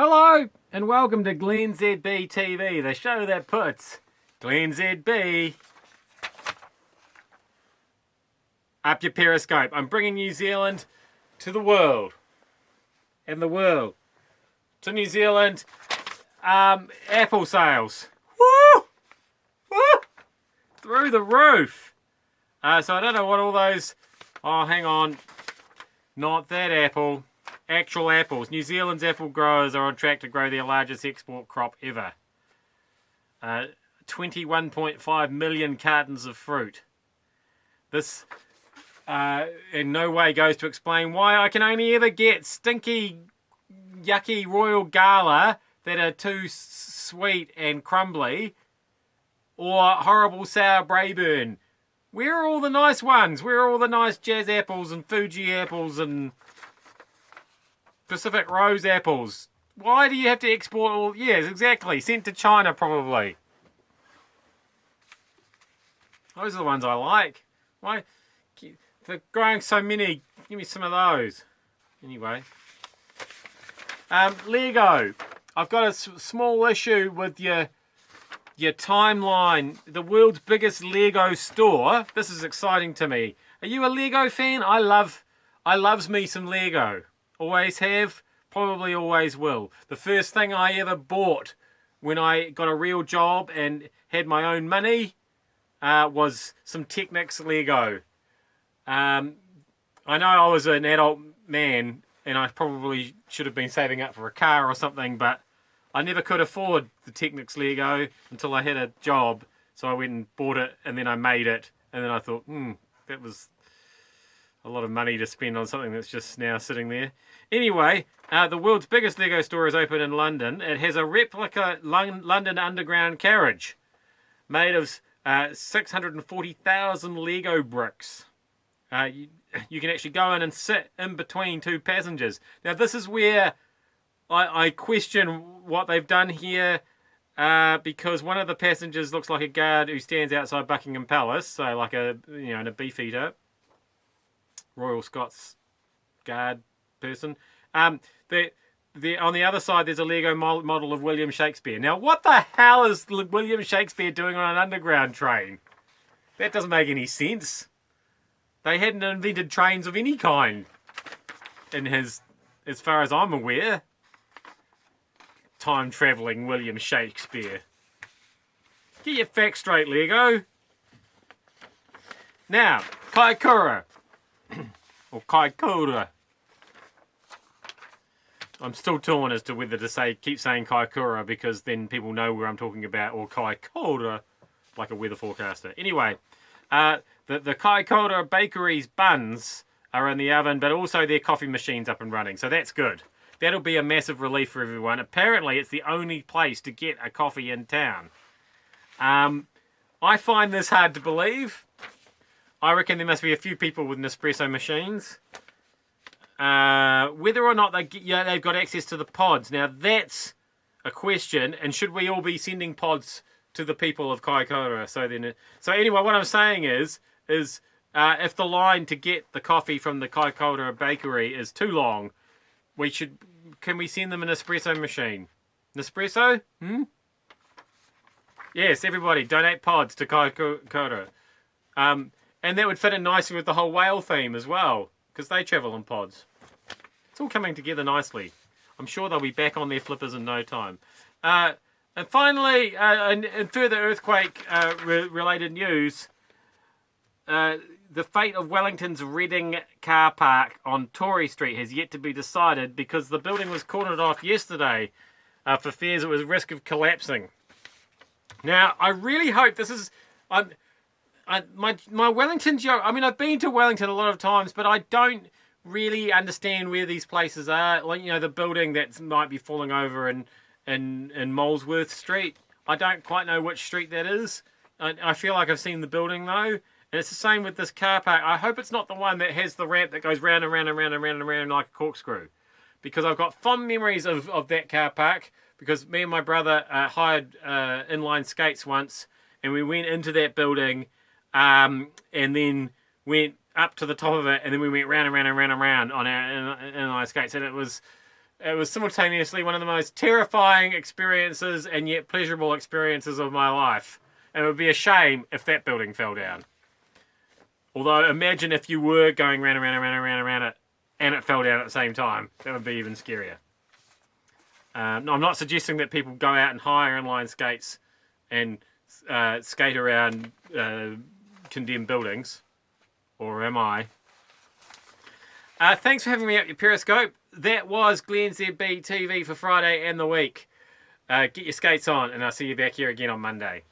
Hello and welcome to glennzb TV, the show that puts glennzb up your Periscope. I'm bringing New Zealand to the world. And the world to New Zealand. Apple sales. Woo! Woo! Through the roof. So I don't know what all those... Oh, hang on. Not that apple. Actual apples. New Zealand's apple growers are on track to grow their largest export crop ever. 21.5 million cartons of fruit. This in no way goes to explain why I can only ever get stinky, yucky Royal Gala that are too sweet and crumbly, or horrible sour Braeburn. Where are all the nice ones? Where are all the nice Jazz apples and Fuji apples and Pacific Rose apples? Why do you have to export all... Yes, exactly. Sent to China, probably. Those are the ones I like. Why? They're growing so many. Give me some of those. Anyway. Lego. I've got a small issue with your timeline. The world's biggest Lego store. This is exciting to me. Are you a Lego fan? I loves me some Lego. Always have, probably always will. The first thing I ever bought when I got a real job and had my own money was some Technics Lego. I know I was an adult man and I probably should have been saving up for a car or something, but I never could afford the Technics Lego until I had a job. So I went and bought it and then I made it. And then I thought, that was a lot of money to spend on something that's just now sitting there. Anyway, the world's biggest Lego store is open in London. It has a replica London Underground carriage made of 640,000 Lego bricks. You can actually go in and sit in between two passengers. Now this is where I question what they've done here, because one of the passengers looks like a guard who stands outside Buckingham Palace, so like in a beefeater. Royal Scots Guard person. On the other side, there's a Lego model of William Shakespeare. Now, what the hell is William Shakespeare doing on an underground train? That doesn't make any sense. They hadn't invented trains of any kind as far as I'm aware. Time-travelling William Shakespeare. Get your facts straight, Lego. Now, Kaikoura. Or Kaikoura. I'm still torn as to whether to keep saying Kaikoura, because then people know where I'm talking about, or Kaikoura, like a weather forecaster. Anyway, the Kaikoura Bakery's buns are in the oven, but also their coffee machine's up and running, so that's good. That'll be a massive relief for everyone. Apparently, it's the only place to get a coffee in town. I find this hard to believe. I reckon there must be a few people with Nespresso machines. Whether or not they've got access to the pods. Now, that's a question. And should we all be sending pods to the people of Kaikoura? So anyway, what I'm saying is if the line to get the coffee from the Kaikoura Bakery is too long, can we send them an espresso machine? Nespresso? Yes, everybody, donate pods to Kaikoura. And that would fit in nicely with the whole whale theme as well, because they travel in pods. It's all coming together nicely. I'm sure they'll be back on their flippers in no time. And finally, in further earthquake-related news, the fate of Wellington's Reading car park on Tory Street has yet to be decided, because the building was cornered off yesterday for fears it was at risk of collapsing. Now, I really hope this is... My Wellington joke, I mean, I've been to Wellington a lot of times, but I don't really understand where these places are. Like, the building that might be falling over in Molesworth Street. I don't quite know which street that is. I feel like I've seen the building, though. And it's the same with this car park. I hope it's not the one that has the ramp that goes round and round and round and round and round like a corkscrew. Because I've got fond memories of that car park. Because me and my brother hired inline skates once. And we went into that building... and then went up to the top of it, and then we went round and round and round and round on our skates, and it was It was simultaneously one of the most terrifying experiences and yet pleasurable experiences of my life. And it would be a shame if that building fell down. Although, imagine if you were going round and round and round and round and round it, and it fell down at the same time. That would be even scarier. No, I'm not suggesting that people go out and hire inline skates and skate around condemned buildings. Or am I? Thanks for having me up your Periscope. That was glennzb TV for Friday and the week. Get your skates on, and I'll see you back here again on Monday.